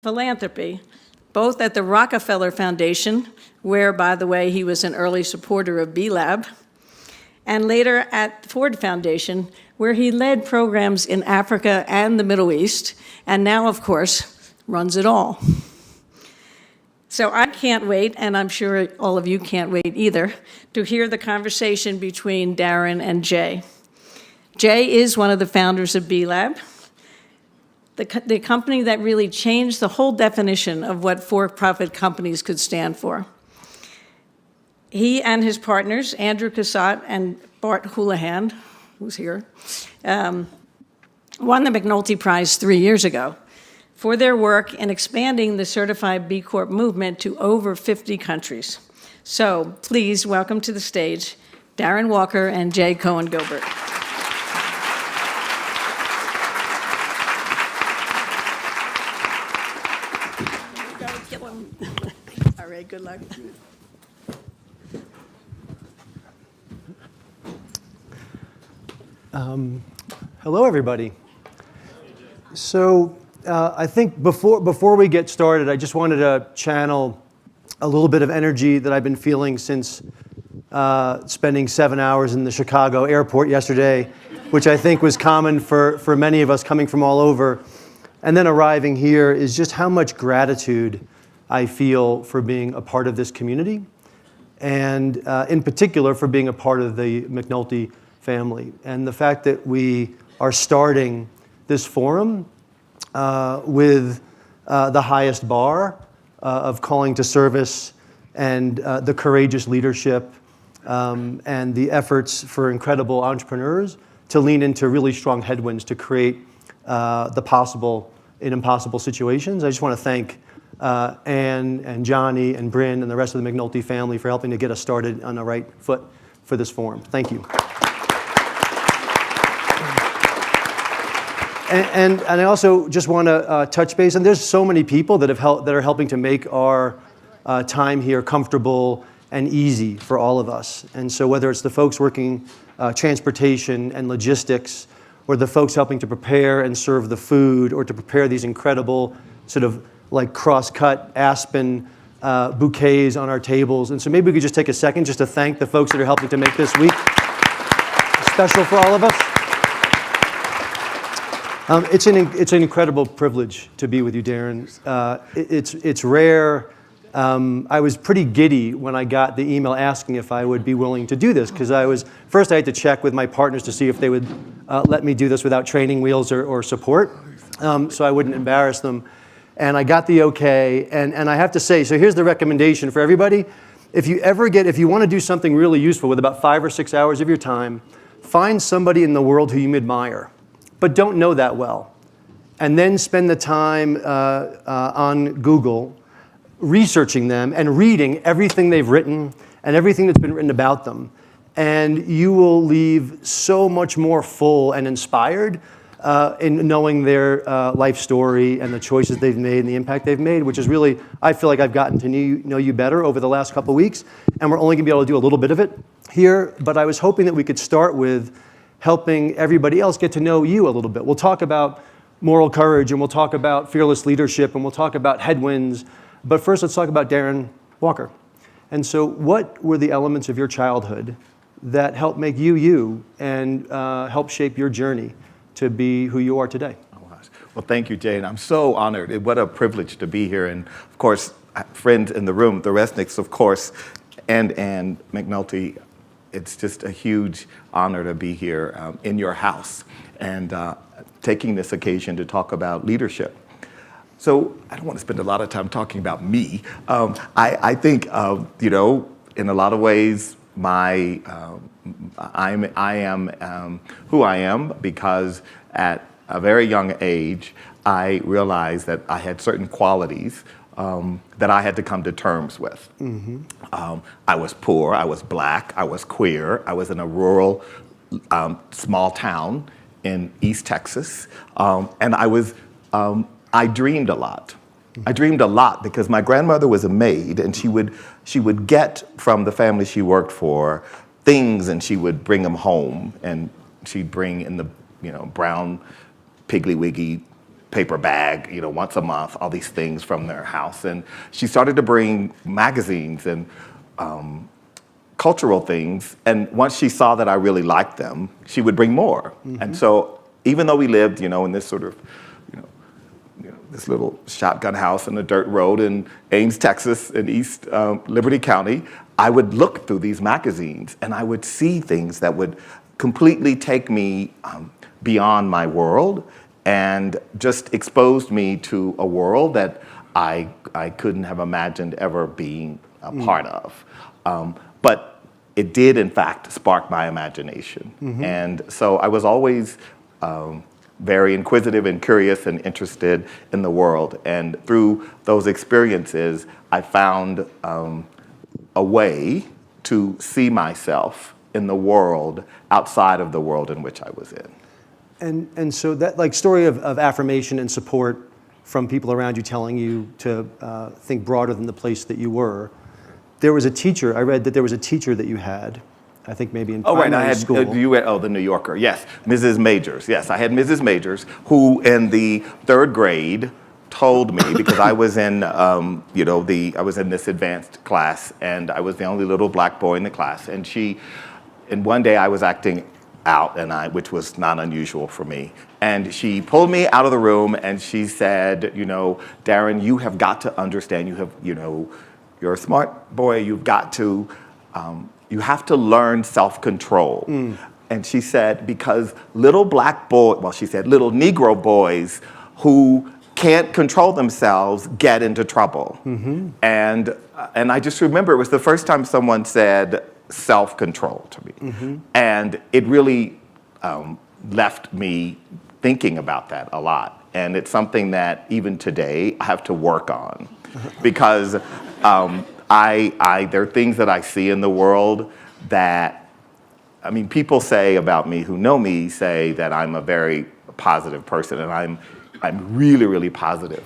philanthropy, both at the Rockefeller Foundation, where, by the way, he was an early supporter of B-Lab, and later at the Ford Foundation, where he led programs in Africa and the Middle East, and now, of course, runs it all. So I can't wait, and I'm sure all of you can't wait either, to hear the conversation between Darren and Jay. Jay is one of the founders of B-Lab, the company that really changed the whole definition of what for-profit companies could stand for. He and his partners, Andrew Cassatt and Bart Houlihan, who's here, won the McNulty Prize 3 years ago for their work in expanding the certified B Corp movement to over 50 countries. So please welcome to the stage Darren Walker and Jay Coen Gilbert. All right, good luck. Hello, everybody. So I think before we get started, I just wanted to channel a little bit of energy that I've been feeling since spending 7 hours in the Chicago airport yesterday, which I think was common for many of us coming from all over. And then arriving here is just how much gratitude I feel for being a part of this community, and in particular for being a part of the McNulty family. And the fact that we are starting this forum with the highest bar of calling to service and the courageous leadership and the efforts for incredible entrepreneurs to lean into really strong headwinds to create the possible in impossible situations. I just want to thank Anne and Johnny and Bryn and the rest of the McNulty family for helping to get us started on the right foot for this forum. Thank you. And I also just want to touch base, and there's so many people that are helping to make our time here comfortable and easy for all of us. And so whether it's the folks working transportation and logistics, or the folks helping to prepare and serve the food, or to prepare these incredible sort of like cross-cut aspen bouquets on our tables. And so maybe we could just take a second just to thank the folks that are helping to make this week special for all of us. It's an incredible privilege to be with you, Darren. It's rare. I was pretty giddy when I got the email asking if I would be willing to do this, because I had to check with my partners to see if they would let me do this without training wheels or support, so I wouldn't embarrass them. And I got the okay, and I have to say, so here's the recommendation for everybody. If you want to do something really useful with about 5 or 6 hours of your time, find somebody in the world who you admire, but don't know that well. And then spend the time on Google researching them and reading everything they've written and everything that's been written about them. And you will leave so much more full and inspired in knowing their life story and the choices they've made and the impact they've made, which is really, I feel like I've gotten to know you better over the last couple of weeks. And we're only going to be able to do a little bit of it here. But I was hoping that we could start with helping everybody else get to know you a little bit. We'll talk about moral courage, and we'll talk about fearless leadership, and we'll talk about headwinds. But first, let's talk about Darren Walker. And so what were the elements of your childhood that helped make you you and help shape your journey to be who you are today? Well, thank you, Jay, and I'm so honored. What a privilege to be here. And of course, friends in the room, the Resnicks, of course, and McNulty. It's just a huge honor to be here in your house and taking this occasion to talk about leadership. So I don't want to spend a lot of time talking about me. I think, in a lot of ways, I am who I am because at a very young age, I realized that I had certain qualities that I had to come to terms with. Mm-hmm. I was poor, I was black, I was queer, I was in a rural small town in East Texas, and I dreamed a lot. I dreamed a lot because my grandmother was a maid, and she would get from the family she worked for things, and she would bring them home, and she'd bring in the brown Piggly Wiggy paper bag, once a month, all these things from their house. And she started to bring magazines and cultural things. And once she saw that I really liked them, she would bring more. And so even though we lived, in this sort of, this little shotgun house in a dirt road in Ames, Texas, in East Liberty County, I would look through these magazines and I would see things that would completely take me beyond my world and just exposed me to a world that I couldn't have imagined ever being a part of. But it did, in fact, spark my imagination. And so I was always very inquisitive and curious and interested in the world. And through those experiences, I found a way to see myself in the world outside of the world in which I was in. And so that story of affirmation and support from people around you telling you to think broader than the place that you were. There was a teacher, I read that there was a teacher that you had, I think maybe in primary school. You read, the New Yorker, yes. Mrs. Majors, yes. I had Mrs. Majors, who in the 3rd grade told me, because I was in, I was in this advanced class, and I was the only little black boy in the class. And one day I was acting out, which was not unusual for me. And she pulled me out of the room and she said, Darren, you have got to understand, you're a smart boy, you have to learn self-control. And she said, because little little Negro boys who can't control themselves get into trouble. And I just remember it was the first time someone said self-control to me. And it really left me thinking about that a lot. And it's something that even today I have to work on because there are things that I see in the world that, people say about me who know me, say that I'm a very positive person, and I'm really, really positive.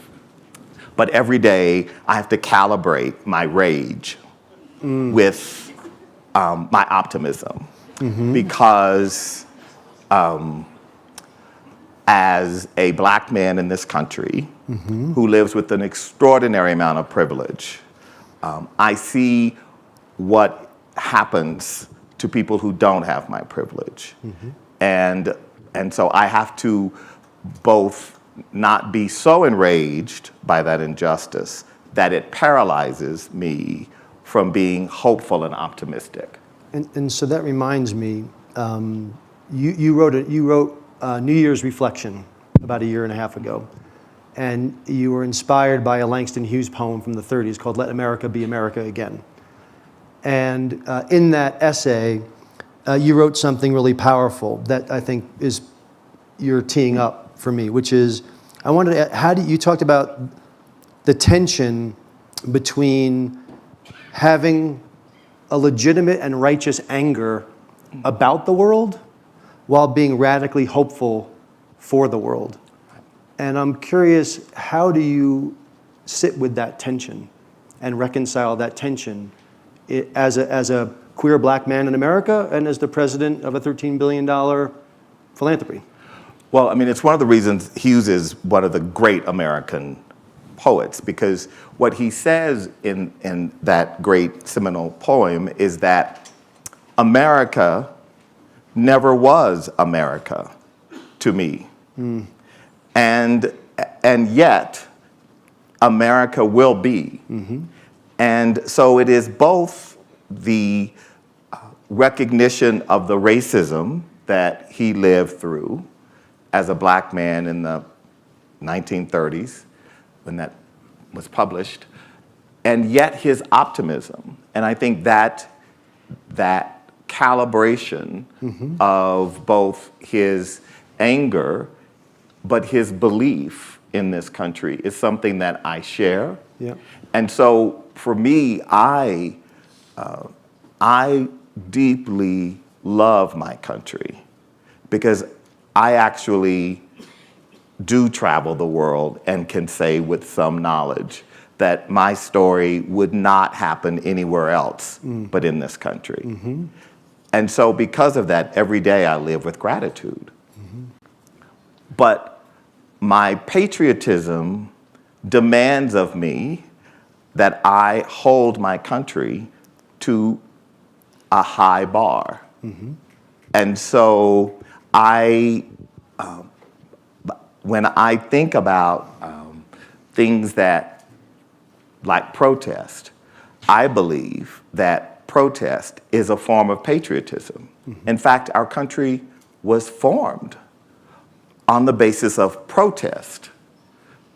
But every day I have to calibrate my rage with my optimism, because as a black man in this country who lives with an extraordinary amount of privilege, I see what happens to people who don't have my privilege. And so I have to both not be so enraged by that injustice that it paralyzes me from being hopeful and optimistic. And so that reminds me, you wrote New Year's Reflection about a year and a half ago, and you were inspired by a Langston Hughes poem from the 30s called Let America Be America Again. And in that essay, you wrote something really powerful that I think is you're teeing up for me, which is, I wanted to, you talked about the tension between having a legitimate and righteous anger about the world while being radically hopeful for the world. And I'm curious, how do you sit with that tension and reconcile that tension as a queer black man in America and as the president of a $13 billion philanthropy? Well, it's one of the reasons Hughes is one of the great American poets, because what he says in that great seminal poem is that America never was America to me. And yet America will be. And so it is both the recognition of the racism that he lived through as a black man in the 1930s when that was published, and yet his optimism. And I think that calibration of both his anger but his belief in this country is something that I share. Yeah. And so for me, I deeply love my country because I actually do travel the world and can say with some knowledge that my story would not happen anywhere else but in this country. And so because of that, every day I live with gratitude. But my patriotism demands of me that I hold my country to a high bar. And so when I think about things that, like protest, I believe that protest is a form of patriotism. In fact, our country was formed on the basis of protest.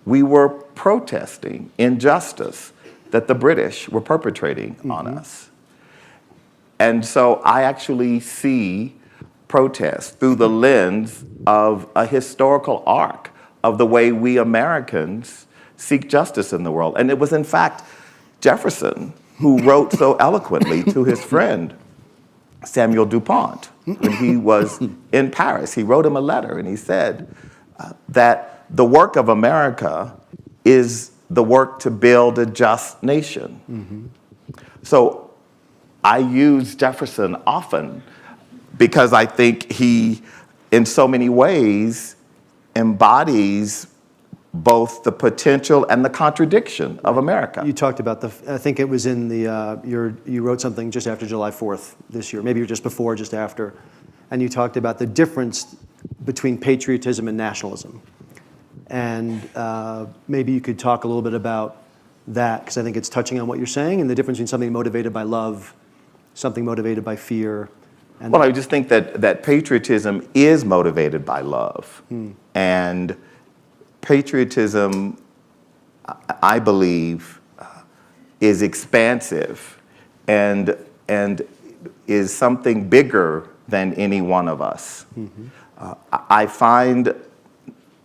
We were protesting injustice that the British were perpetrating on us. And so I actually see protest through the lens of a historical arc of the way we Americans seek justice in the world. And it was, in fact, Jefferson who wrote so eloquently to his friend, Samuel DuPont, when he was in Paris. He wrote him a letter and he said that the work of America is the work to build a just nation. So I use Jefferson often because I think he, in so many ways, embodies both the potential and the contradiction of America. You talked about I think it was in the, you wrote something just after July 4th this year, maybe just before, just after, and you talked about the difference between patriotism and nationalism. And maybe you could talk a little bit about that, because I think it's touching on what you're saying, and the difference between something motivated by love, something motivated by fear. And well, I just think that patriotism is motivated by love. And patriotism, I believe, is expansive and is something bigger than any one of us. I find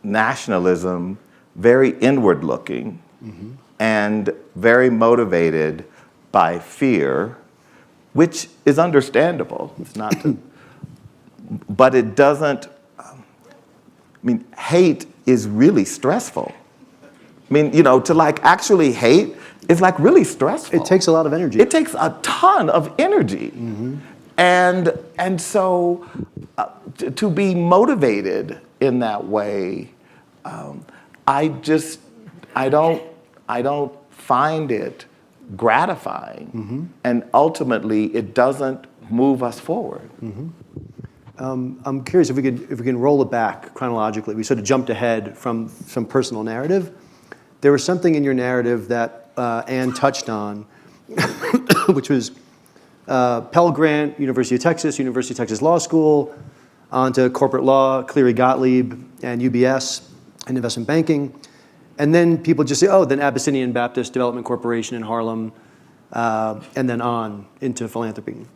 nationalism very inward-looking and very motivated by fear, which is understandable. It's not to, but it doesn't, hate is really stressful. To actually hate is really stressful. it takes a lot of energy. It takes a ton of energy. And so to be motivated in that way, I don't find it gratifying. And ultimately, it doesn't move us forward. I'm curious if we can roll it back chronologically. We sort of jumped ahead from some personal narrative. There was something in your narrative that Anne touched on, which was Pell Grant, University of Texas Law School, onto corporate law, Cleary Gottlieb, and UBS, and investment banking. And then people just say, oh, then Abyssinian Baptist Development Corporation in Harlem, and then on into philanthropy.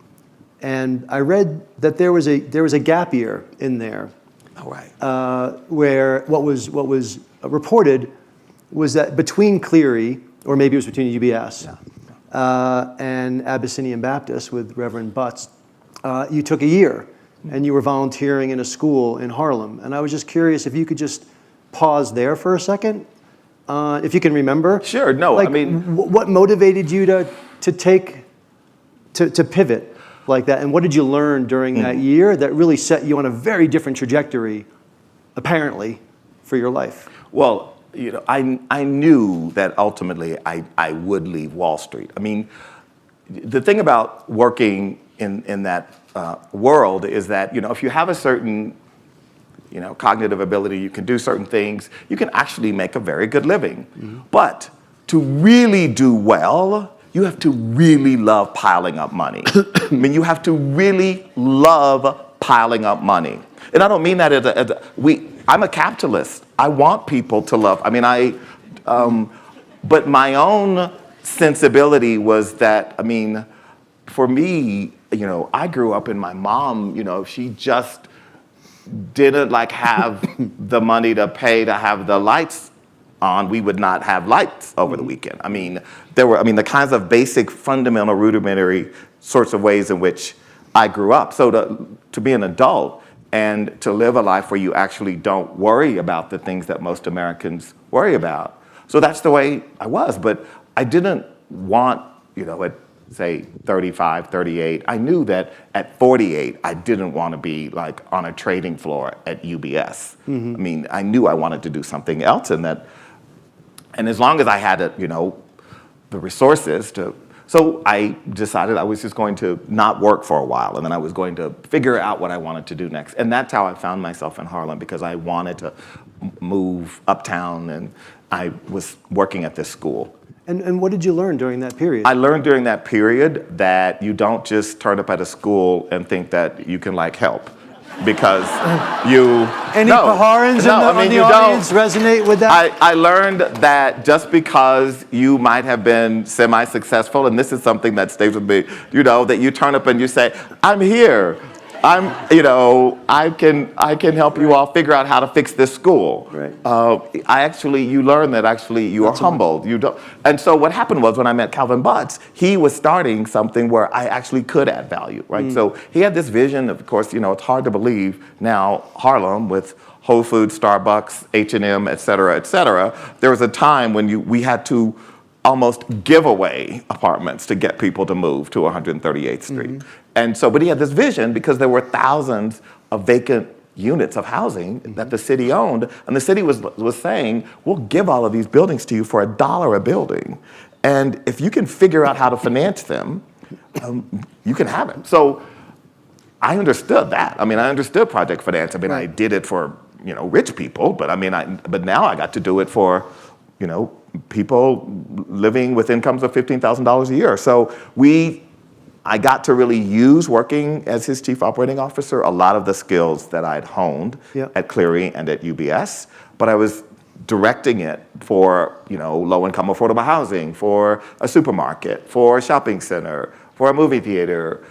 And I read that there was a gap year in there, where what was reported was that between Cleary, or maybe it was between UBS, and Abyssinian Baptist with Reverend Butts, you took a year, and you were volunteering in a school in Harlem. And I was just curious if you could just pause there for a second, if you can remember. Sure. No, what motivated you to pivot like that, and what did you learn during that year that really set you on a very different trajectory, apparently, for your life? Well, I knew that ultimately I would leave Wall Street. The thing about working in that world is that if you have a certain cognitive ability, you can do certain things, you can actually make a very good living. But to really do well, you have to really love piling up money. You have to really love piling up money. And I don't mean that I'm a capitalist. I want people to love. But my own sensibility was that, for me, I grew up and my mom, she just didn't have the money to pay to have the lights on. We would not have lights over the weekend. There were, the kinds of basic, fundamental, rudimentary sorts of ways in which I grew up. So to be an adult and to live a life where you actually don't worry about the things that most Americans worry about. So that's the way I was. But I didn't want, say 35, 38, I knew that at 48, I didn't want to be like on a trading floor at UBS. I mean, I knew I wanted to do something else, and as long as I had, the resources to, so I decided I was just going to not work for a while, and then I was going to figure out what I wanted to do next. And that's how I found myself in Harlem, because I wanted to move uptown, and I was working at this school. And what did you learn during that period? I learned during that period that you don't just turn up at a school and think that you can help, because Any Paharans in the audience resonate with that? I learned that just because you might have been semi-successful, and this is something that stays with me, that you turn up and you say, I'm here. I can help you all figure out how to fix this school. Right. You learn that you are humbled. You don't. And so what happened was, when I met Calvin Butts, he was starting something where I actually could add value, right? So he had this vision. Of course, it's hard to believe now, Harlem with Whole Foods, Starbucks, H&M, et cetera, there was a time when we had to almost give away apartments to get people to move to 138th Street. And so, but he had this vision, because there were thousands of vacant units of housing that the city owned, and the city was saying, we'll give all of these buildings to you for $1 a building. And if you can figure out how to finance them, you can have it. So I understood that. I understood project finance. I did it for, rich people, but but now I got to do it for, people living with incomes of $15,000 a year. So I got to really use, working as his chief operating officer, a lot of the skills that I'd honed at Cleary and at UBS, but I was directing it for, low-income affordable housing, for a supermarket, for a shopping center, for a movie theater,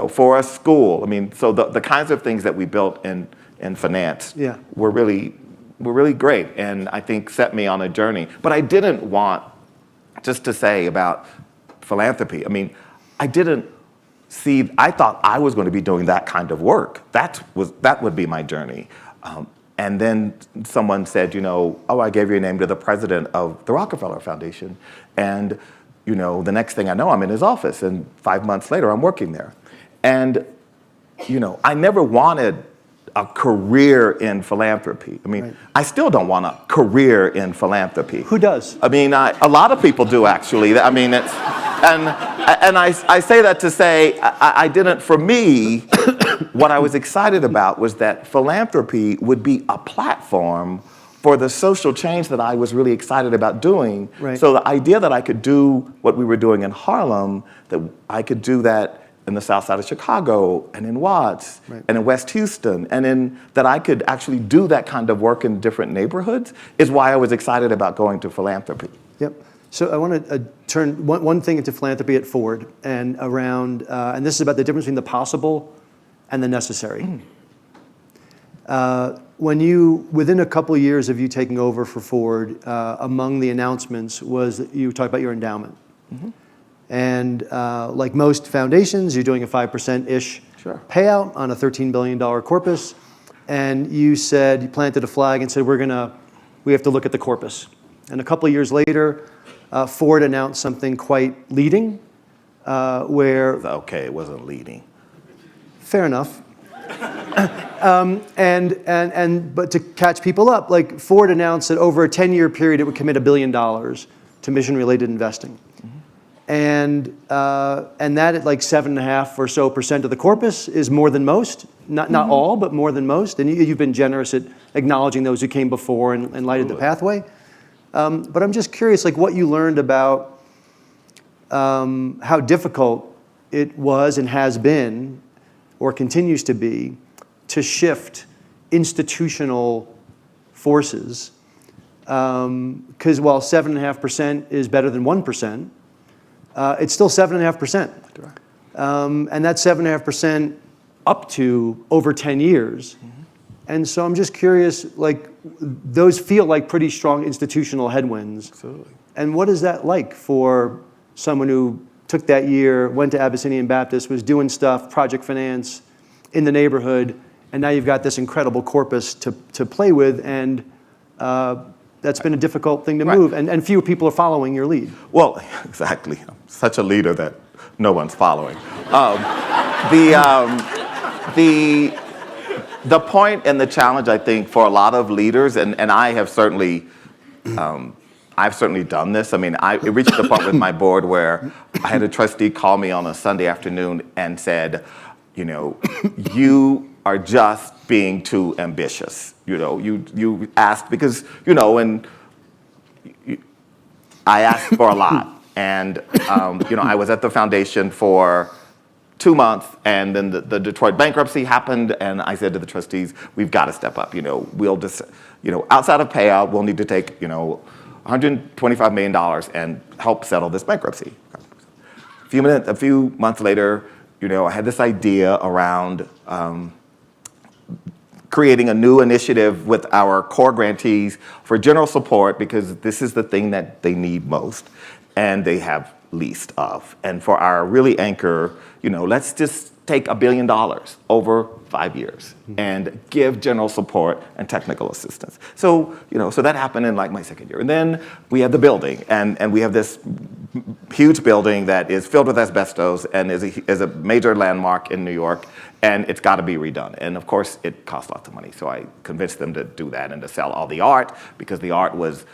for a school. So the kinds of things that we built in finance were really great, and I think set me on a journey. But I didn't want, just to say about philanthropy, I thought I was going to be doing that kind of work. That would be my journey. And then someone said, I gave your name to the president of the Rockefeller Foundation. And, the next thing I know, I'm in his office, and 5 months later, I'm working there. And, I never wanted a career in philanthropy. I still don't want a career in philanthropy. Who does? A lot of people do, actually. And I say that to say, I didn't, for me, what I was excited about was that philanthropy would be a platform for the social change that I was really excited about doing. Right. So the idea that I could do what we were doing in Harlem, that I could do that in the south side of Chicago, and in Watts, and in West Houston, and that I could actually do that kind of work in different neighborhoods, is why I was excited about going to philanthropy. Yep. So I want to turn one thing into philanthropy at Ford, and around, and this is about the difference between the possible and the necessary. Within a couple of years of you taking over for Ford, among the announcements was that you talked about your endowment. And like most foundations, you're doing a 5%-ish payout on a $13 billion corpus. And you planted a flag and said, we have to look at the corpus. And a couple of years later, Ford announced something quite leading, where... Okay, it wasn't leading. Fair enough. But to catch people up, Ford announced that over a 10-year period, it would commit $1 billion to mission-related investing. And that at 7.5% or so of the corpus is more than most. Not all, but more than most. And you've been generous at acknowledging those who came before and lighted the pathway. But I'm just curious, what you learned about how difficult it was and has been, or continues to be, to shift institutional forces. Because while 7.5% is better than 1%, it's still 7.5%. And that's 7.5% up to over 10 years. And so I'm just curious, those feel like pretty strong institutional headwinds. Absolutely. And what is that like for someone who took that year, went to Abyssinian Baptist, was doing stuff, project finance, in the neighborhood, and now you've got this incredible corpus to play with, and That's been a difficult thing to move, and fewer people are following your lead. Well, exactly. I'm such a leader that no one's following. The point and the challenge, I think, for a lot of leaders, and I have certainly, I've certainly done this. I mean, it reached the point with my board where I had a trustee call me on a Sunday afternoon and said, you know, you are just being too ambitious. You know, you asked because, you know, and I asked for a lot. And, you know, I was at the foundation for 2 months, and then the Detroit bankruptcy happened, and I said to the trustees, we've got to step up. You know, we'll just, you know, outside of payout, we'll need to take, you know, $125 million and help settle this bankruptcy. A few months later, you know, I had this idea around creating a new initiative with our core grantees for general support, because this is the thing that they need most and they have least of. And for our really anchor, you know, let's just take $1 billion over 5 years and give general support and technical assistance. So, you know, so that happened in like my second year. And then we have the building, and we have this huge building that is filled with asbestos and is a major landmark in New York, and it's got to be redone. And of course, it costs lots of money. So I convinced them to do that and to sell all the art, because the art was,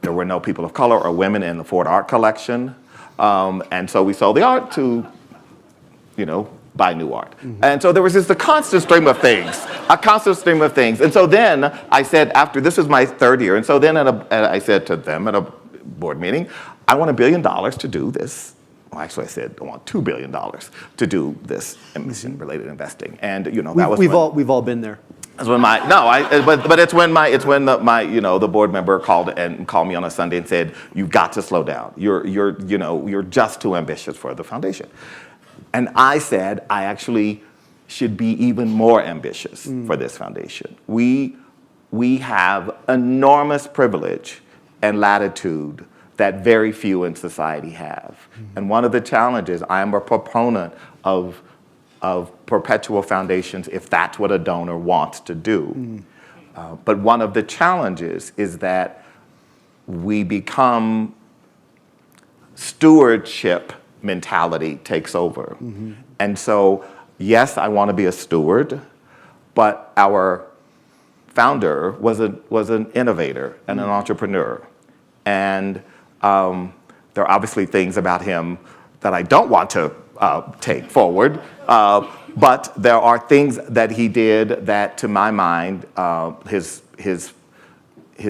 there were no people of color or women in the Ford Art collection. And so we sold the art to, you know, buy new art. And so there was just a constant stream of things. And so then I said, after, this was my third year, and so then I said to them at a board meeting, I want $1 billion to do this. Well, actually I said, I want $2 billion to do this emission-related investing. And, you know, that was we've all been there. That's when but it's when the board member called me on a Sunday and said, you've got to slow down. You're just too ambitious for the foundation. And I said, I actually should be even more ambitious for this foundation. We have enormous privilege and latitude that very few in society have. And one of the challenges, I am a proponent of perpetual foundations if that's what a donor wants to do. But one of the challenges is that we become, stewardship mentality takes over. And so, yes, I want to be a steward, but our founder was an innovator and an entrepreneur. And there are obviously things about him that I don't want to take forward, but there are things that he did that, to my mind, his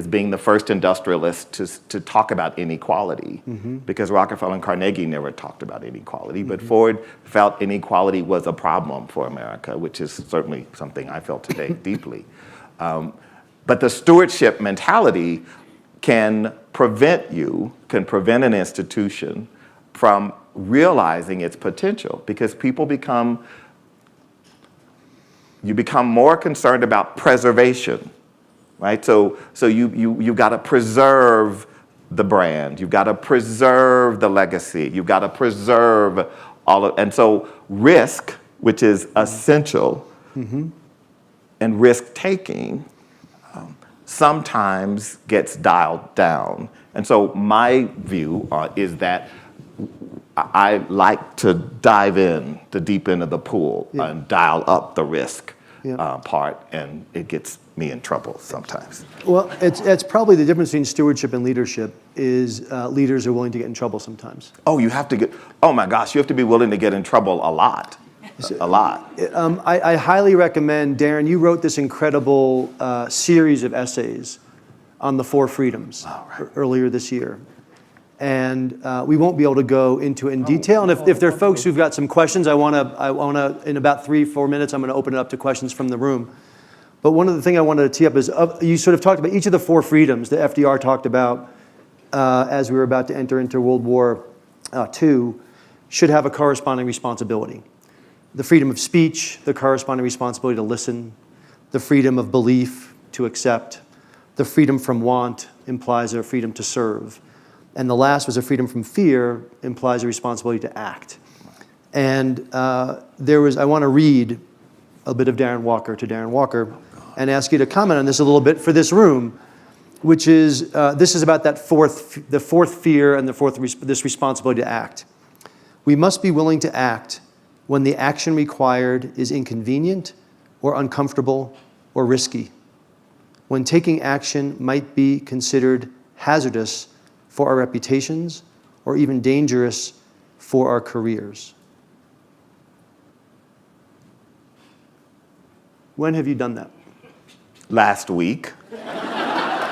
being the first industrialist to talk about inequality, because Rockefeller and Carnegie never talked about inequality, but Ford felt inequality was a problem for America, which is certainly something I felt today deeply. But the stewardship mentality can prevent an institution from realizing its potential, because people become more concerned about preservation, right? So you've got to preserve the brand, you've got to preserve the legacy, you've got to preserve and so risk, which is essential, and risk-taking sometimes gets dialed down. And so my view is that I like to dive in the deep end of the pool and dial up the risk part, and it gets me in trouble sometimes. Well, it's probably the difference between stewardship and leadership is leaders are willing to get in trouble sometimes. Oh, you have to you have to be willing to get in trouble a lot. A lot. I highly recommend, Darren, you wrote this incredible series of essays on the 4 freedoms earlier this year. And we won't be able to go into it in detail. And if there are folks who've got some questions, I want to, in about 3-4 minutes, I'm going to open it up to questions from the room. But one of the things I wanted to tee up is, you sort of talked about each of the 4 freedoms that FDR talked about as we were about to enter into World War II, should have a corresponding responsibility. The freedom of speech, the corresponding responsibility to listen, the freedom of belief, to accept, the freedom from want implies a freedom to serve. And the last was a freedom from fear, implies a responsibility to act. And I want to read a bit of Darren Walker to Darren Walker and ask you to comment on this a little bit for this room. which is, this is about the fourth fear and this responsibility to act. We must be willing to act when the action required is inconvenient or uncomfortable or risky, when taking action might be considered hazardous for our reputations or even dangerous for our careers. When have you done that? Last week.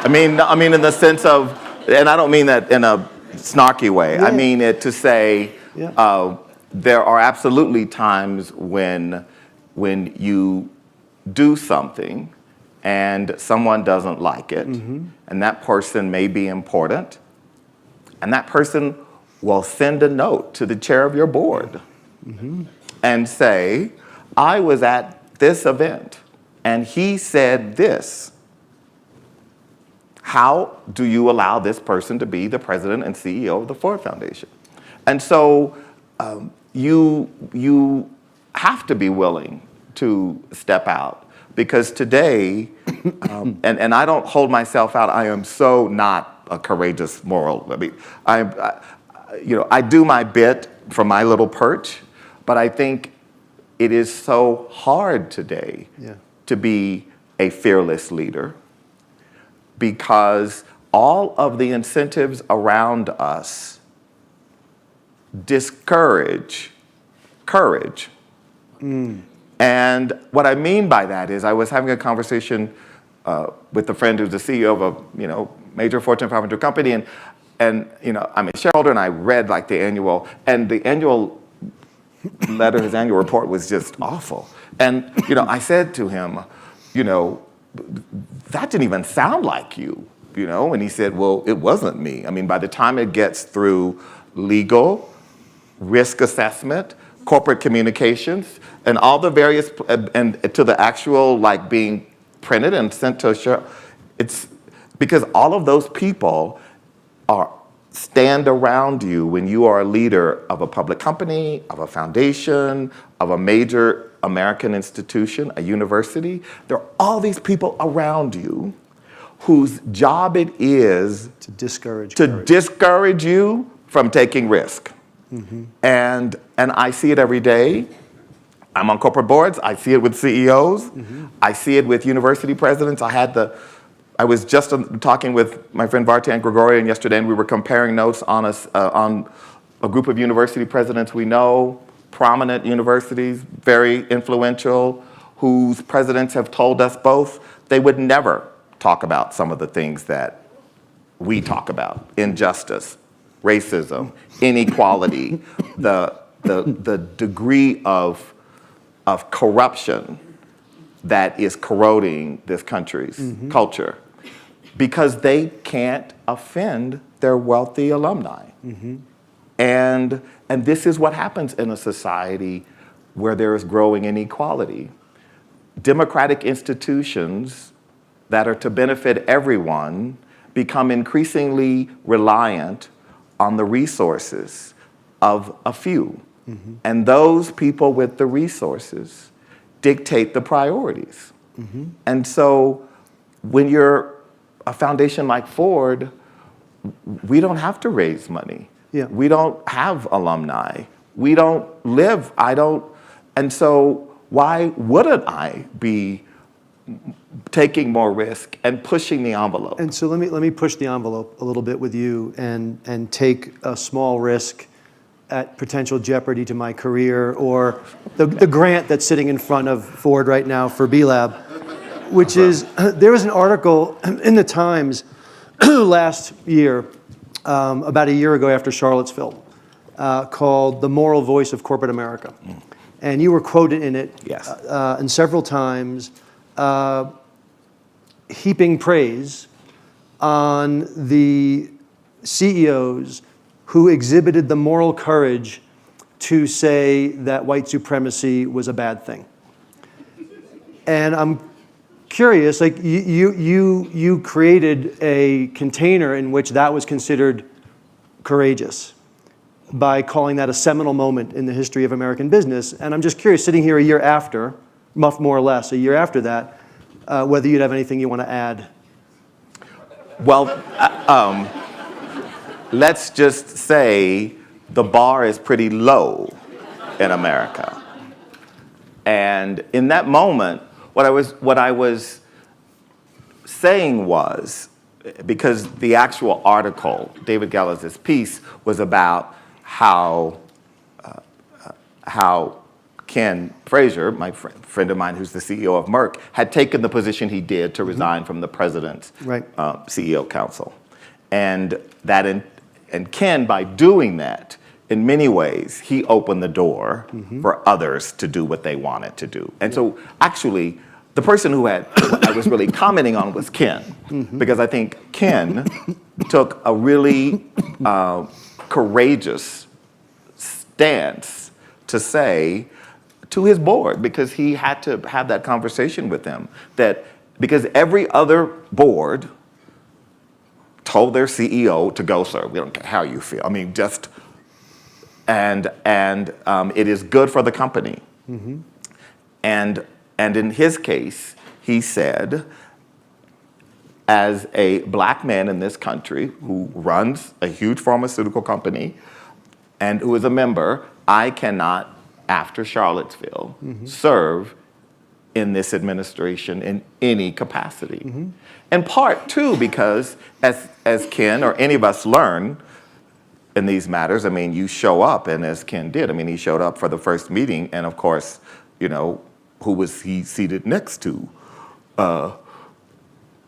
I mean, in the sense of, and I don't mean that in a snarky way. Yeah. I mean it to say, Yeah. there are absolutely times when you do something and someone doesn't like it, and that person may be important, and that person will send a note to the chair of your board and say, I was at this event and he said this. How do you allow this person to be the president and CEO of the Ford Foundation? And so you have to be willing to step out, because today, and I don't hold myself out, I am so not a courageous moral. I mean, I do my bit from my little perch, but I think it is so hard today to be a fearless leader, because all of the incentives around us discourage courage. And what I mean by that is, I was having a conversation with a friend who's the CEO of a major Fortune 500 company, and I'm a shareholder, and I read like the annual letter, his annual report was just awful. And I said to him, that didn't even sound like you, and he said, well, it wasn't me. I mean, by the time it gets through legal, risk assessment, corporate communications, and all the various, and to the actual being printed and sent to a share, it's because all of those people stand around you when you are a leader of a public company, of a foundation, of a major American institution, a university. There are all these people around you whose job it is to discourage you from taking risk. And I see it every day. I'm on corporate boards. I see it with CEOs. I see it with university presidents. I was just talking with my friend Vartan Gregorian yesterday, and we were comparing notes on a group of university presidents we know, prominent universities, very influential, whose presidents have told us both they would never talk about some of the things that we talk about: injustice, racism, inequality, the degree of corruption that is corroding this country's culture, because they can't offend their wealthy alumni. And this is what happens in a society where there is growing inequality. Democratic institutions that are to benefit everyone become increasingly reliant on the resources of a few. And those people with the resources dictate the priorities. And so when you're a foundation like Ford, we don't have to raise money. We don't have alumni. We don't live, and so why wouldn't I be taking more risk and pushing the envelope? And so let me push the envelope a little bit with you and take a small risk at potential jeopardy to my career, or the grant that's sitting in front of Ford right now for B-Lab, which is, there was an article in the Times last year, about a year ago after Charlottesville, called "The Moral Voice of Corporate America." And you were quoted in it and several times, heaping praise on the CEOs who exhibited the moral courage to say that white supremacy was a bad thing. And I'm curious, you created a container in which that was considered courageous by calling that a seminal moment in the history of American business. And I'm just curious, sitting here a year after, more or less a year after that, whether you'd have anything you want to add. Well, let's just say the bar is pretty low in America. And in that moment, what I was saying was, because the actual article, David Gellers' piece, was about how Ken Frazier, my friend of mine who's the CEO of Merck, had taken the position he did to resign from the president's CEO council. And Ken, by doing that, in many ways, he opened the door for others to do what they wanted to do. And so actually, the person who I was really commenting on was Ken, because I think Ken took a really courageous stance to say to his board, because he had to have that conversation with them, that because every other board told their CEO to go, sir, we don't care how you feel. I mean, just, and it is good for the company. And in his case, he said, as a black man in this country who runs a huge pharmaceutical company and who is a member, I cannot, after Charlottesville, serve in this administration in any capacity. In part, too, because as Ken or any of us learn in these matters, I mean, you show up, and as Ken did, I mean, he showed up for the first meeting, and of course, you know, who was he seated next to?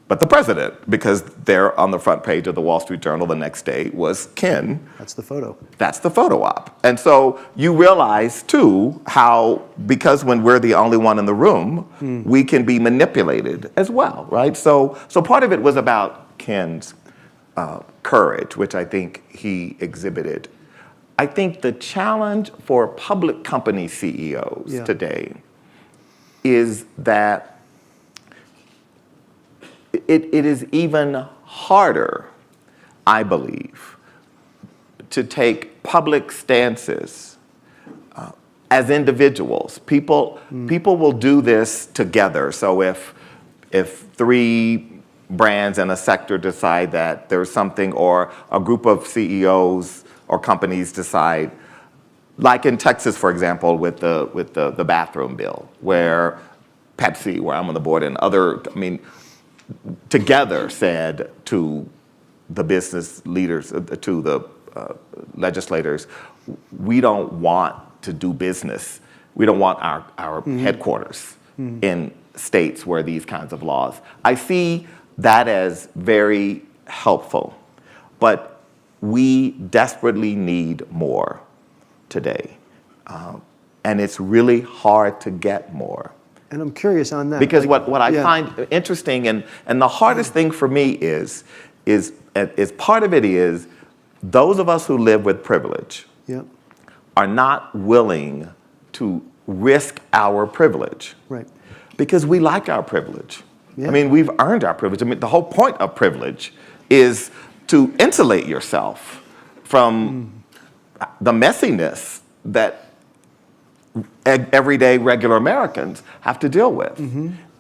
But the president, because there on the front page of the Wall Street Journal the next day was Ken. That's the photo. That's the photo op. And so you realize, too, how, because when we're the only one in the room, we can be manipulated as well, right? So part of it was about Ken's courage, which I think he exhibited. I think the challenge for public company CEOs today is that it is even harder, I believe, to take public stances as individuals. People will do this together. So if three brands in a sector decide that there's something, or a group of CEOs or companies decide, like in Texas, for example, with the bathroom bill, where Pepsi, where I'm on the board, and other, I mean, together said to the business leaders, to the legislators, we don't want to do business. We don't want our headquarters in states where these kinds of laws. I see that as very helpful, but we desperately need more today. And it's really hard to get more. And I'm curious on that. Because what I find interesting, and the hardest thing for me is part of it is those of us who live with privilege are not willing to risk our privilege. Right. Because we like our privilege. Yeah. I mean, we've earned our privilege. I mean, the whole point of privilege is to insulate yourself from the messiness that everyday regular Americans have to deal with.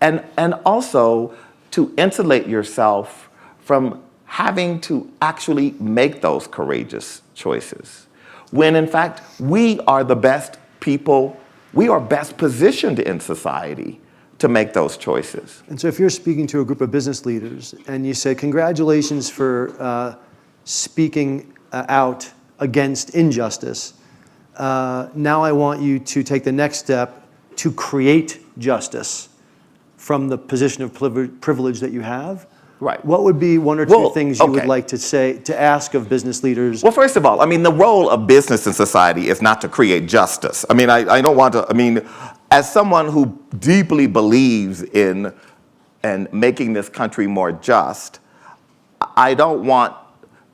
And also to insulate yourself from having to actually make those courageous choices. When in fact, we are the best people, we are best positioned in society to make those choices. And so if you're speaking to a group of business leaders and you say, congratulations for speaking out against injustice, now I want you to take the next step to create justice from the position of privilege that you have. Right. What would be one or two things you would like to say, to ask of business leaders? Well, first of all, I mean, the role of business in society is not to create justice. I mean, I don't want to, I mean, as someone who deeply believes in making this country more just, I don't want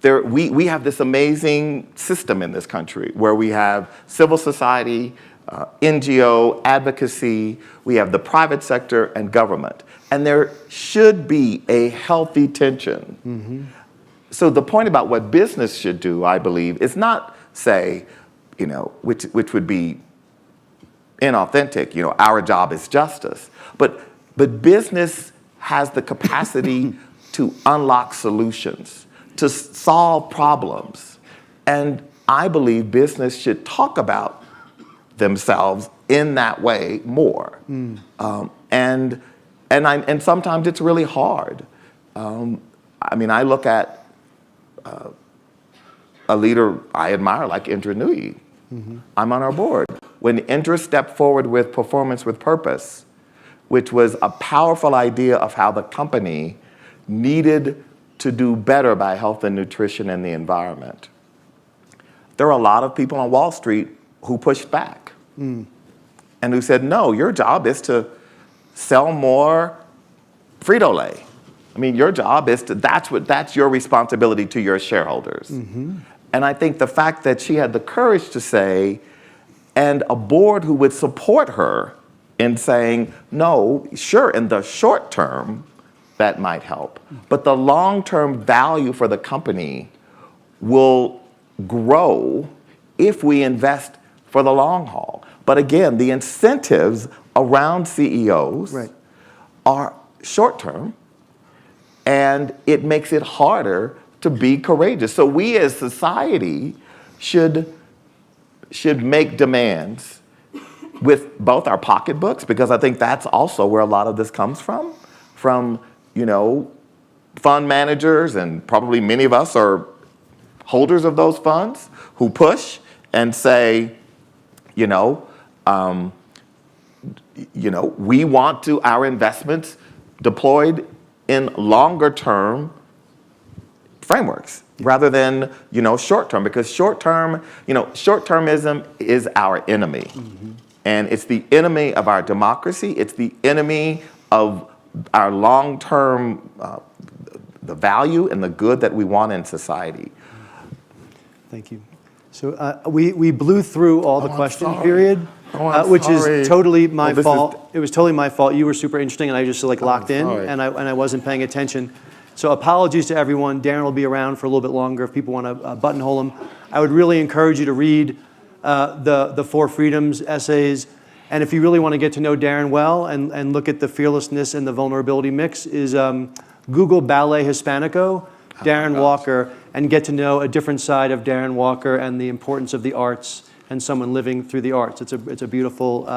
we have this amazing system in this country where we have civil society, NGO, advocacy, we have the private sector and government. And there should be a healthy tension. So the point about what business should do, I believe, is not say, you know, which would be inauthentic, you know, our job is justice. But business has the capacity to unlock solutions, to solve problems. And I believe business should talk about themselves in that way more. And sometimes it's really hard. I mean, I look at a leader I admire like Indra Nooyi. I'm on our board. When Indra stepped forward with Performance with Purpose, which was a powerful idea of how the company needed to do better by health and nutrition and the environment, there are a lot of people on Wall Street who pushed back and who said, no, your job is to sell more Frito-Lay. I mean, your job is to, that's your responsibility to your shareholders. And I think the fact that she had the courage to say, and a board who would support her in saying, no, sure, in the short term, that might help. But the long-term value for the company will grow if we invest for the long haul. But again, the incentives around CEOs are short-term, and it makes it harder to be courageous. So we as society should make demands with both our pocketbooks, because I think that's also where a lot of this comes from, you know, fund managers, and probably many of us are holders of those funds who push and say, we want to our investments deployed in longer term frameworks rather than, short term, because short-termism is our enemy. And it's the enemy of our democracy. It's the enemy of our long-term, the value and the good that we want in society. Thank you. So we blew through all the question period, which sorry. is totally my Well, fault. It was totally my fault. You were super interesting, and I just locked in, and I wasn't paying attention. So apologies to everyone. Darren will be around for a little bit longer if people want to buttonhole him. I would really encourage you to read the Four Freedoms essays. And if you really want to get to know Darren well and look at the fearlessness and the vulnerability mix, is Google Ballet Hispanico, Darren Walker, and get to know a different side of Darren Walker and the importance of the arts and someone living through the arts. It's a beautiful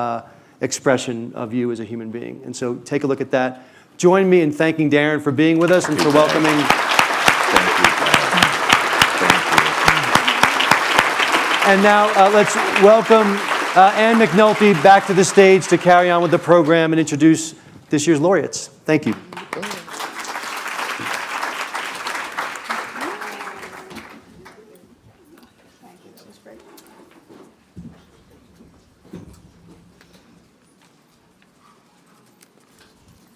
expression of you as a human being. And so take a look at that. Join me in thanking Darren for being with us and for welcoming. Thank you. And now let's welcome Ann McNulty back to the stage to carry on with the program and introduce this year's laureates. Thank you.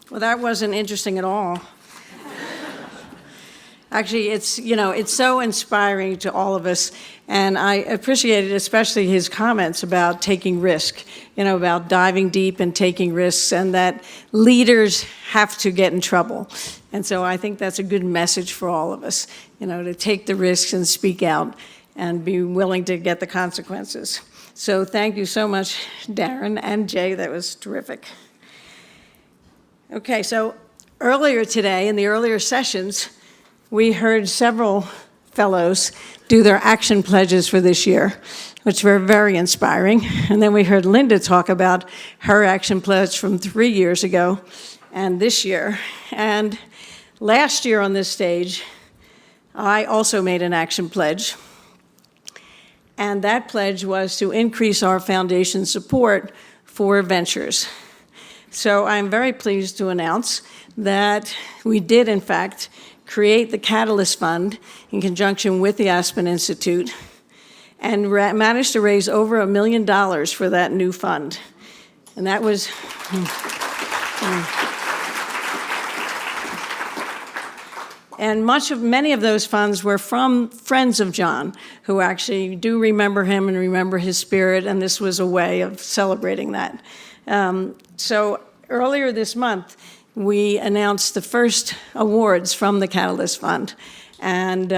Well, that wasn't interesting at all. Actually, it's so inspiring to all of us, and I appreciated especially his comments about taking risk, about diving deep and taking risks, and that leaders have to get in trouble. And so I think that's a good message for all of us, to take the risks and speak out and be willing to get the consequences. So thank you so much, Darren and Jay. That was terrific. Okay, so earlier today, in the earlier sessions, we heard several fellows do their action pledges for this year, which were very inspiring. And then we heard Linda talk about her action pledge from 3 years ago and this year. And last year on this stage, I also made an action pledge. And that pledge was to increase our foundation support for ventures. So I'm very pleased to announce that we did, in fact, create the Catalyst Fund in conjunction with the Aspen Institute and managed to raise over $1 million for that new fund. And that was... And many of those funds were from friends of John, who actually do remember him and remember his spirit, and this was a way of celebrating that. So earlier this month, we announced the first awards from the Catalyst Fund. And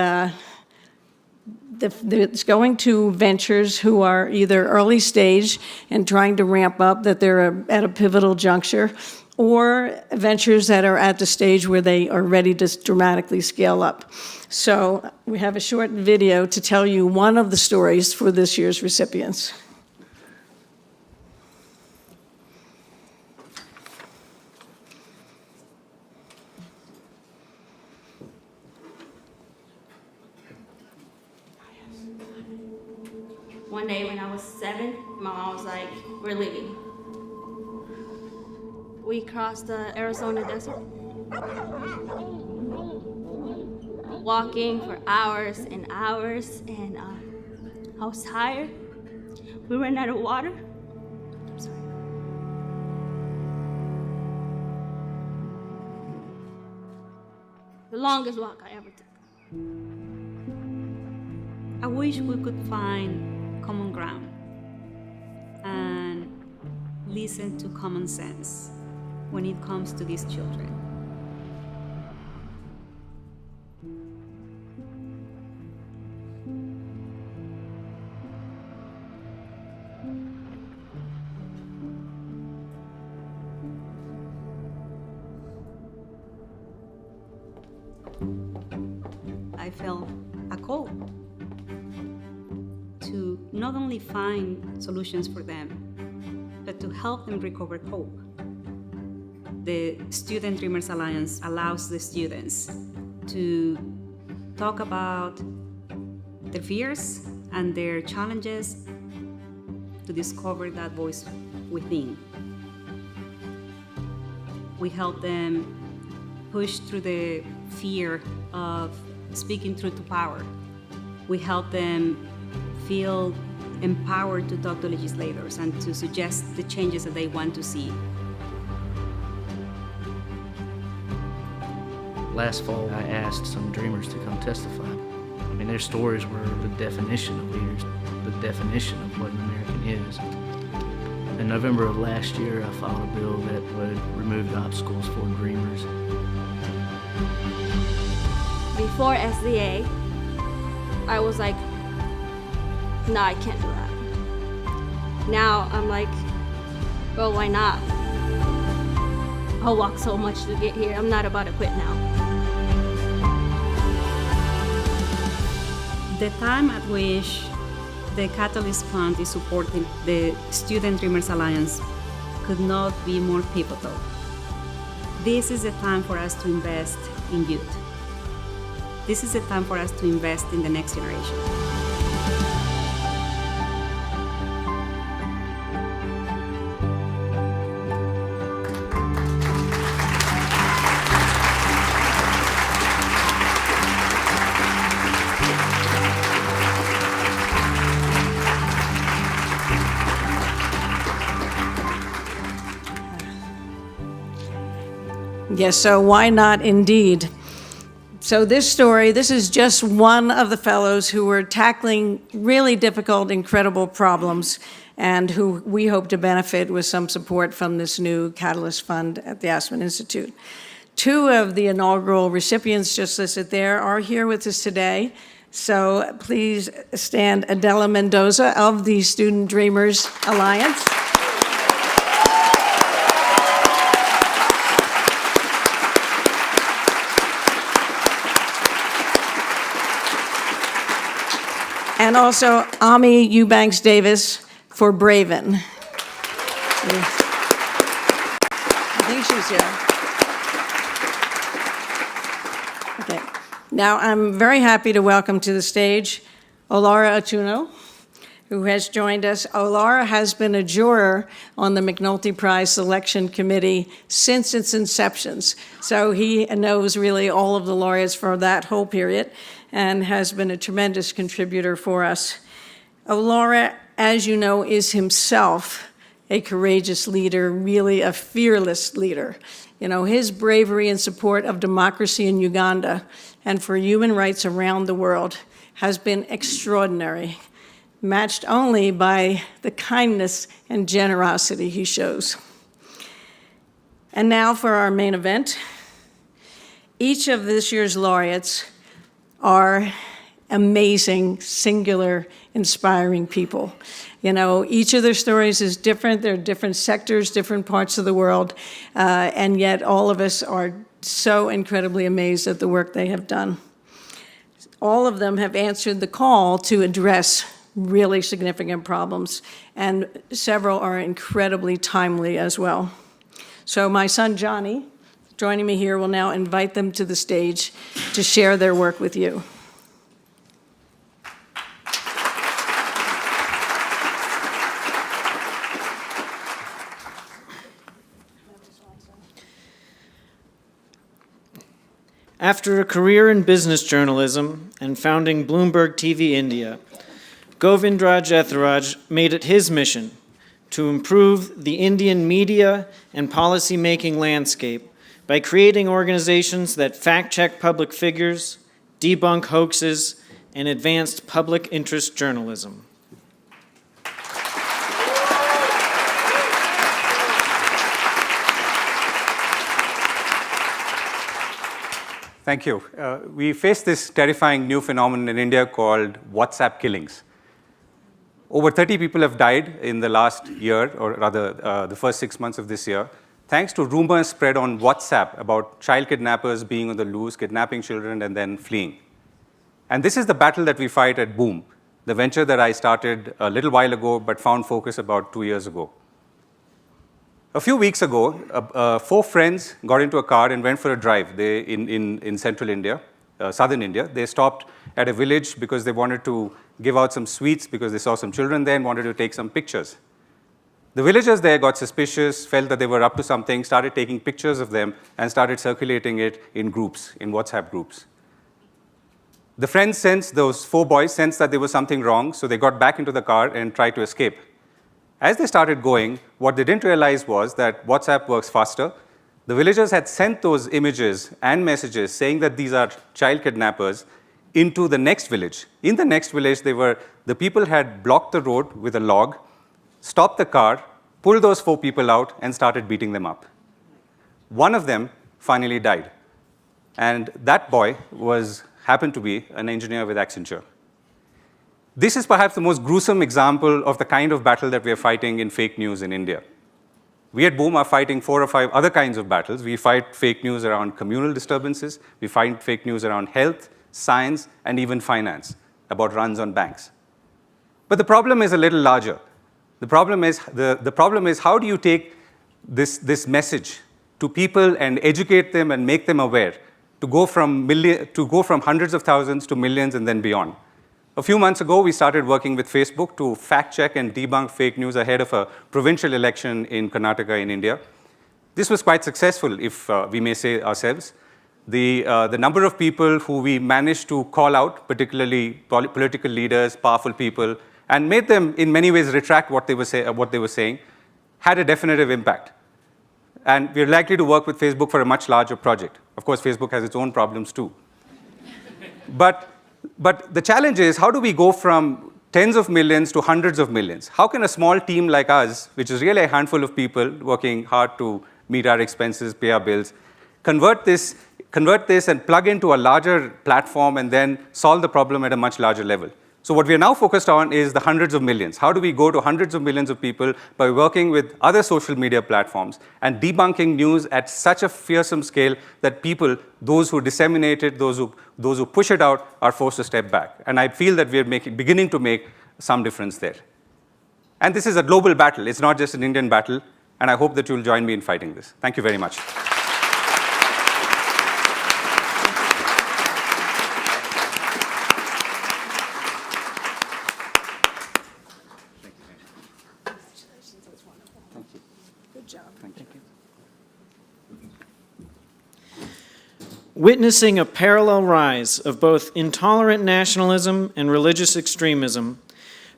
It's going to ventures who are either early stage and trying to ramp up, that they're at a pivotal juncture, or ventures that are at the stage where they are ready to dramatically scale up. So we have a short video to tell you one of the stories for this year's recipients. One day when I was 7, my mom was like, we're leaving. We crossed the Arizona desert, walking for hours and hours, and I was tired. We ran out of water. I'm sorry. The longest walk I ever took. I wish we could find common ground and listen to common sense when it comes to these children. I felt a call to not only find solutions for them, but to help them recover hope. The Student Dreamers Alliance allows the students to talk about their fears and their challenges, to discover that voice within. We help them push through the fear of speaking truth to power. We help them feel empowered to talk to legislators and to suggest the changes that they want to see. Last fall, I asked some dreamers to come testify. I mean, their stories were the definition of leaders, the definition of what an American is. In November of last year, I filed a bill that would remove the obstacles for dreamers. Before SDA, I was like, no, I can't do that. Now I'm like, well, why not? I walked so much to get here. I'm not about to quit now. The time at which the Catalyst Fund is supporting the Student Dreamers Alliance could not be more pivotal. This is the time for us to invest in youth. This is the time for us to invest in the next generation. Yes, so why not indeed? So this story, this is just one of the fellows who were tackling really difficult, incredible problems, and who we hope to benefit with some support from this new Catalyst Fund at the Aspen Institute. Two of the inaugural recipients just listed there are here with us today. So please stand, Adela Mendoza of the Student Dreamers Alliance. And also Ami Eubanks Davis for Braven. I think she's here. Okay. Now I'm very happy to welcome to the stage Olara Atuno, who has joined us. Olara has been a juror on the McNulty Prize Selection Committee since its inceptions. So he knows really all of the laureates for that whole period and has been a tremendous contributor for us. Olara, as you know, is himself a courageous leader, really a fearless leader. You know, his bravery in support of democracy in Uganda and for human rights around the world has been extraordinary, matched only by the kindness and generosity he shows. And now for our main event. Each of this year's laureates are amazing, singular, inspiring people. You know, each of their stories is different. They're different sectors, different parts of the world, and yet all of us are so incredibly amazed at the work they have done. All of them have answered the call to address really significant problems, and several are incredibly timely as well. So my son Johnny, joining me here, will now invite them to the stage to share their work with you. After a career in business journalism and founding Bloomberg TV India, Govindraj Ethiraj made it his mission to improve the Indian media and policy-making landscape by creating organizations that fact-check public figures, debunk hoaxes, and advanced public interest journalism. Thank you. We face this terrifying new phenomenon in India called WhatsApp killings. Over 30 people have died in the last year, or rather the first 6 months of this year, thanks to rumors spread on WhatsApp about child kidnappers being on the loose, kidnapping children, and then fleeing. And this is the battle that we fight at Boom, the venture that I started a little while ago but found focus about 2 years ago. A few weeks ago, 4 friends got into a car and went for a drive in central India, southern India. They stopped at a village because they wanted to give out some sweets because they saw some children there and wanted to take some pictures. The villagers there got suspicious, felt that they were up to something, started taking pictures of them, and started circulating it in groups, in WhatsApp groups. The friends sensed, those 4 boys sensed that there was something wrong, so they got back into the car and tried to escape. As they started going, what they didn't realize was that WhatsApp works faster. The villagers had sent those images and messages saying that these are child kidnappers into the next village. In the next village, the people had blocked the road with a log, stopped the car, pulled those 4 people out, and started beating them up. One of them finally died. And that boy happened to be an engineer with Accenture. This is perhaps the most gruesome example of the kind of battle that we are fighting in fake news in India. We at Boom are fighting 4 or 5 other kinds of battles. We fight fake news around communal disturbances. We fight fake news around health, science, and even finance, about runs on banks. But the problem is a little larger. The problem is how do you take this message to people and educate them and make them aware to go from hundreds of thousands to millions and then beyond. A few months ago, we started working with Facebook to fact-check and debunk fake news ahead of a provincial election in Karnataka in India. This was quite successful, if we may say ourselves. The number of people who we managed to call out, particularly political leaders, powerful people, and made them in many ways retract what they were saying, had a definitive impact. And we're likely to work with Facebook for a much larger project. Of course, Facebook has its own problems too. But the challenge is, how do we go from tens of millions to hundreds of millions? How can a small team like us, which is really a handful of people working hard to meet our expenses, pay our bills, convert this and plug into a larger platform and then solve the problem at a much larger level? So what we are now focused on is the hundreds of millions. How do we go to hundreds of millions of people by working with other social media platforms and debunking news at such a fearsome scale that people, those who disseminate it, those who push it out, are forced to step back? And I feel that we are beginning to make some difference there. And this is a global battle. It's not just an Indian battle. And I hope that you'll join me in fighting this. Thank you very much. Witnessing a parallel rise of both intolerant nationalism and religious extremism,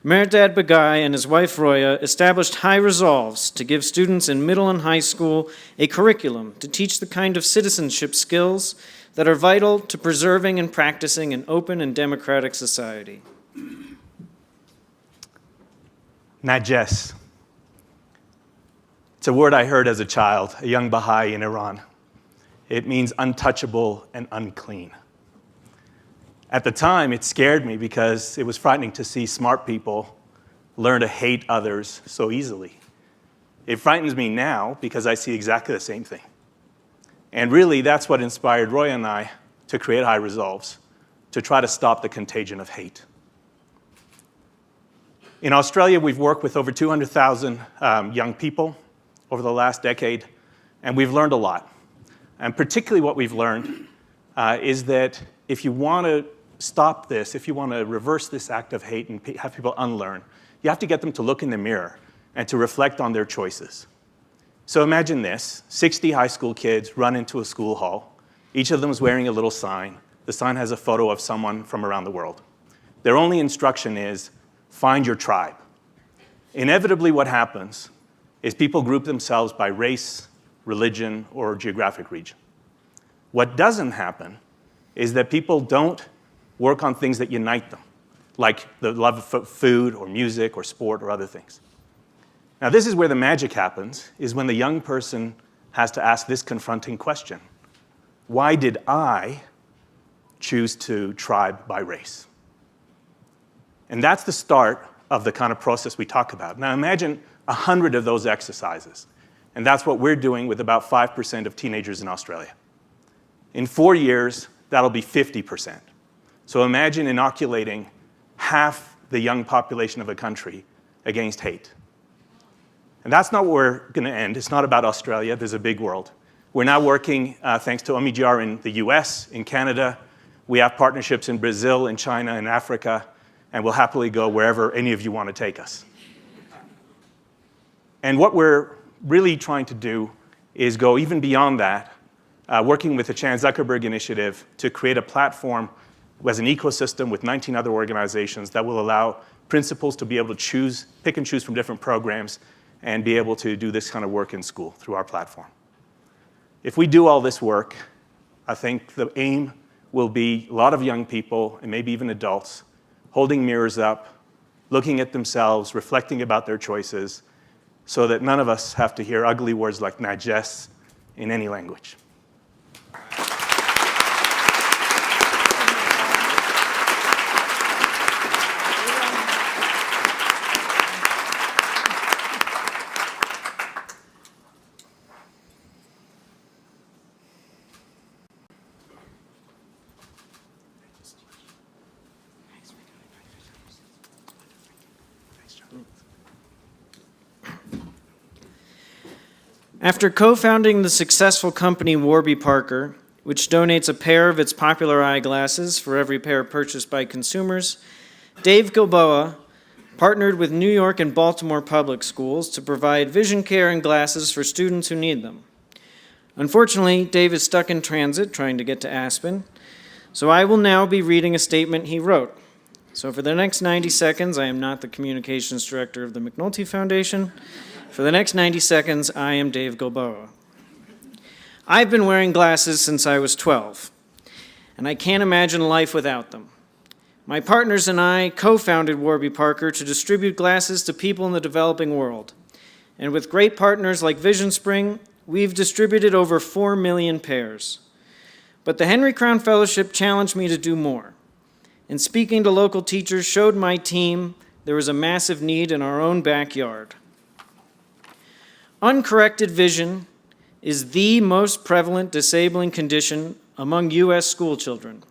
Mehrdad Baghai and his wife Roya established high resolves to give students in middle and high school a curriculum to teach the kind of citizenship skills that are vital to preserving and practicing an open and democratic society. Najes. It's a word I heard as a child, a young Baha'i in Iran. It means untouchable and unclean. At the time, it scared me because it was frightening to see smart people learn to hate others so easily. It frightens me now because I see exactly the same thing. And really, that's what inspired Roy and I to create High Resolves, to try to stop the contagion of hate. In Australia, we've worked with over 200,000 young people over the last decade, and we've learned a lot. And particularly what we've learned is that if you want to stop this, if you want to reverse this act of hate and have people unlearn, you have to get them to look in the mirror and to reflect on their choices. So imagine this: 60 high school kids run into a school hall. Each of them is wearing a little sign. The sign has a photo of someone from around the world. Their only instruction is, find your tribe. Inevitably, what happens is people group themselves by race, religion, or geographic region. What doesn't happen is that people don't work on things that unite them, like the love of food or music or sport or other things. Now, this is where the magic happens, is when the young person has to ask this confronting question: why did I choose to tribe by race? And that's the start of the kind of process we talk about. Now, imagine 100 of those exercises, and that's what we're doing with about 5% of teenagers in Australia. In 4 years, that'll be 50%. So imagine inoculating half the young population of a country against hate. And that's not where we're going to end. It's not about Australia. There's a big world. We're now working, thanks to Omidyar, in the US, in Canada. We have partnerships in Brazil, in China, in Africa, and we'll happily go wherever any of you want to take us. And what we're really trying to do is go even beyond that, working with the Chan Zuckerberg Initiative to create a platform as an ecosystem with 19 other organizations that will allow principals to be able to pick and choose from different programs and be able to do this kind of work in school through our platform. If we do all this work, I think the aim will be a lot of young people, and maybe even adults, holding mirrors up, looking at themselves, reflecting about their choices, so that none of us have to hear ugly words like najas in any language. After co-founding the successful company Warby Parker, which donates a pair of its popular eyeglasses for every pair purchased by consumers, Dave Gilboa partnered with New York and Baltimore public schools to provide vision care and glasses for students who need them. Unfortunately, Dave is stuck in transit trying to get to Aspen, so I will now be reading a statement he wrote. So for the next 90 seconds, I am not the communications director of the McNulty Foundation. For the next 90 seconds, I am Dave Gilboa. I've been wearing glasses since I was 12, and I can't imagine life without them. My partners and I co-founded Warby Parker to distribute glasses to people in the developing world. And with great partners like Vision Spring, we've distributed over 4 million pairs. But the Henry Crown Fellowship challenged me to do more. And speaking to local teachers showed my team there was a massive need in our own backyard. Uncorrected vision is the most prevalent disabling condition among U.S. school children,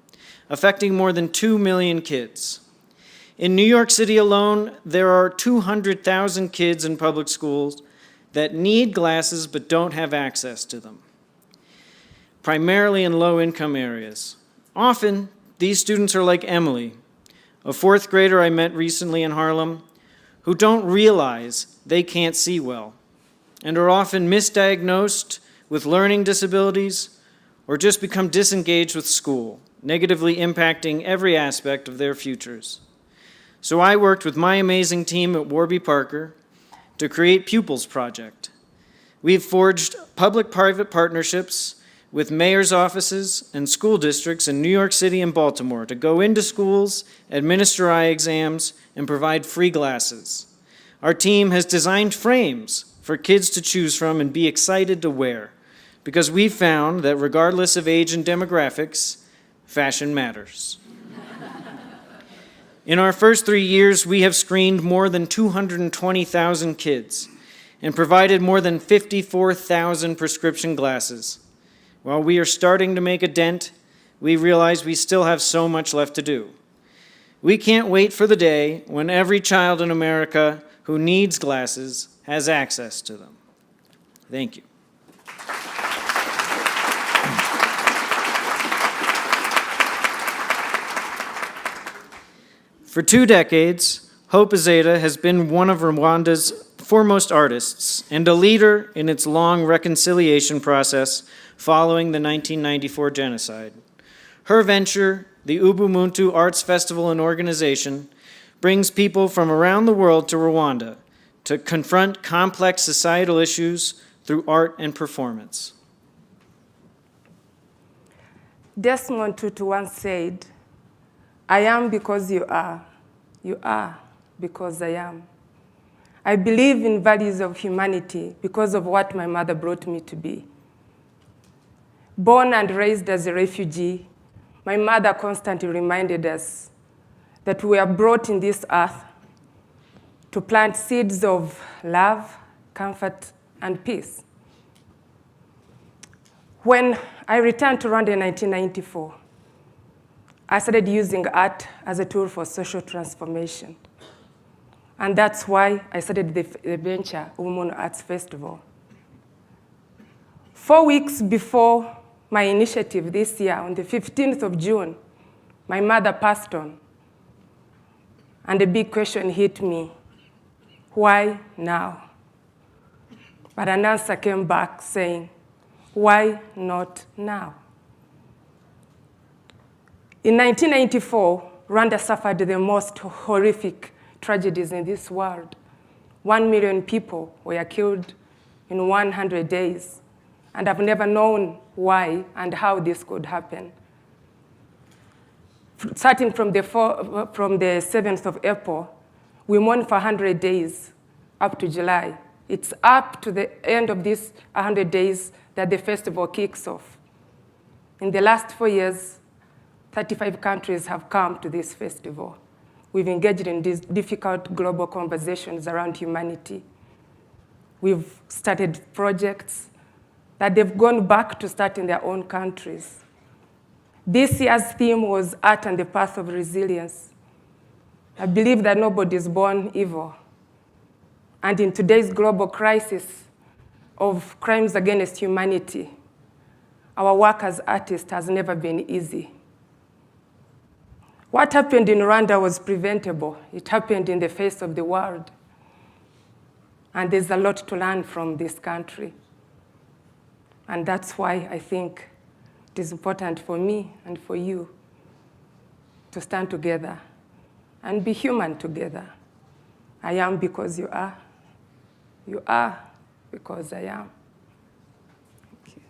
affecting more than 2 million kids. In New York City alone, there are 200,000 kids in public schools that need glasses but don't have access to them, primarily in low-income areas. Often, these students are like Emily, a fourth grader I met recently in Harlem, who don't realize they can't see well, and are often misdiagnosed with learning disabilities or just become disengaged with school, negatively impacting every aspect of their futures. So I worked with my amazing team at Warby Parker to create Pupils Project. We've forged public-private partnerships with mayor's offices and school districts in New York City and Baltimore to go into schools, administer eye exams, and provide free glasses. Our team has designed frames for kids to choose from and be excited to wear, because we found that regardless of age and demographics, fashion matters. In our first 3 years, we have screened more than 220,000 kids and provided more than 54,000 prescription glasses. While we are starting to make a dent, we realize we still have so much left to do. We can't wait for the day when every child in America who needs glasses has access to them. Thank you. For 2 decades, Hope Azeda has been one of Rwanda's foremost artists and a leader in its long reconciliation process following the 1994 genocide. Her venture, the Ubuntu Arts Festival and Organization, brings people from around the world to Rwanda to confront complex societal issues through art and performance. Desmond Tutu once said, "I am because you are. You are because I am." I believe in values of humanity because of what my mother brought me to be. Born and raised as a refugee, my mother constantly reminded us that we are brought in this earth to plant seeds of love, comfort, and peace. When I returned to Rwanda in 1994, I started using art as a tool for social transformation. And that's why I started the venture, Ubuntu Arts Festival. 4 weeks before my initiative this year, on the 15th of June, my mother passed on. And the big question hit me, why now? But an answer came back saying, why not now? In 1994, Rwanda suffered the most horrific tragedies in this world. 1 million people were killed in 100 days, and I've never known why and how this could happen. Starting from the 7th of April, we mourn for 100 days up to July. It's up to the end of these 100 days that the festival kicks off. In the last 4 years, 35 countries have come to this festival. We've engaged in these difficult global conversations around humanity. We've started projects that they've gone back to start in their own countries. This year's theme was Art and the Path of Resilience. I believe that nobody is born evil. And in today's global crisis of crimes against humanity, our work as artists has never been easy. What happened in Rwanda was preventable. It happened in the face of the world. And there's a lot to learn from this country. And that's why I think it is important for me and for you to stand together and be human together. I am because you are. You are because I am. Thank you.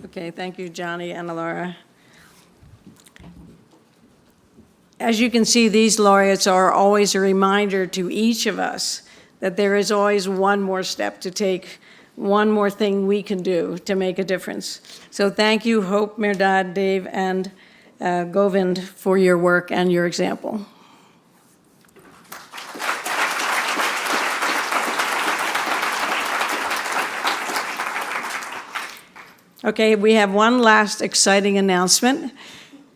Okay, thank you, Johnny and Laura. As you can see, these laureates are always a reminder to each of us that there is always one more step to take, one more thing we can do to make a difference. So thank you, Hope, Mehrdad, Dave, and Govind for your work and your example. Okay, we have one last exciting announcement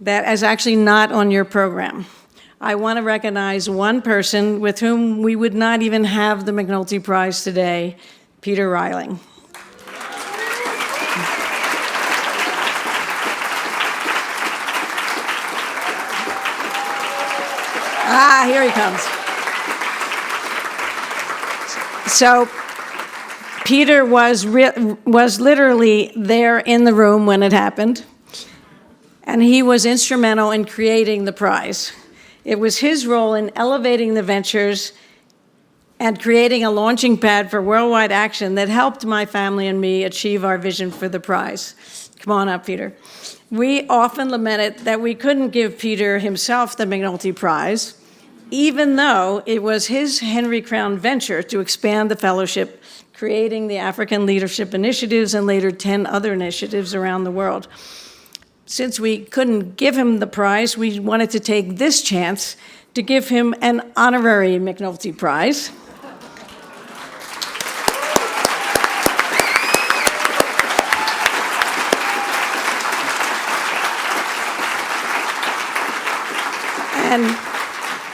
that is actually not on your program. I want to recognize one person with whom we would not even have the McNulty Prize today, Peter Reiling. Here he comes. So Peter was literally there in the room when it happened. and he was instrumental in creating the prize. It was his role in elevating the ventures and creating a launching pad for worldwide action that helped my family and me achieve our vision for the prize. Come on up, Peter. We often lamented that we couldn't give Peter himself the McNulty Prize, even though it was his Henry Crown venture to expand the fellowship, creating the African Leadership Initiatives and later 10 other initiatives around the world. Since we couldn't give him the prize, we wanted to take this chance to give him an honorary McNulty Prize.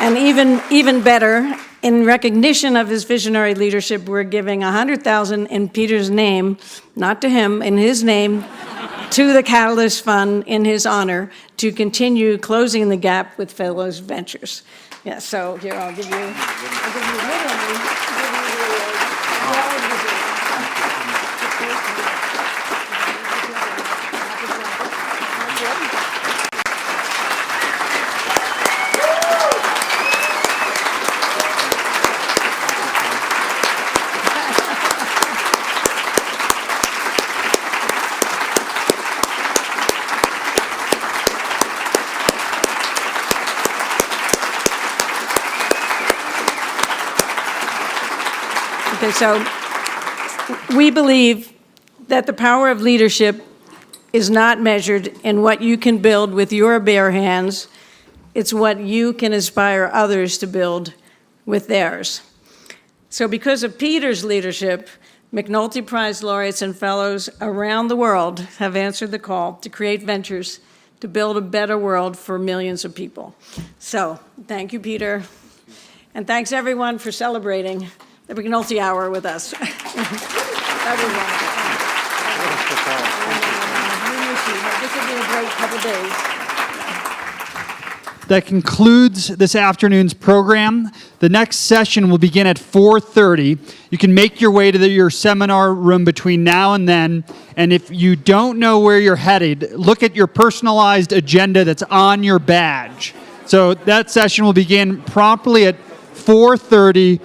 And even better, in recognition of his visionary leadership, we're giving $100,000 in Peter's name, not to him, in his name, to the Catalyst Fund in his honor to continue closing the gap with Fellows Ventures. Yeah, so here, I'll give you Okay, so we believe that the power of leadership is not measured in what you can build with your bare hands. It's what you can inspire others to build with theirs. So because of Peter's leadership, McNulty Prize Laureates and Fellows around the world have answered the call to create ventures to build a better world for millions of people. So thank you, Peter. And thanks, everyone, for celebrating the McNulty Hour with us. Everyone. This will be a great couple days. That concludes this afternoon's program. The next session will begin at 4:30. You can make your way to your seminar room between now and then. And if you don't know where you're headed, look at your personalized agenda that's on your badge. So that session will begin promptly at 4:30.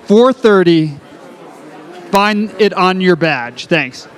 4:30. Find it on your badge. Thanks.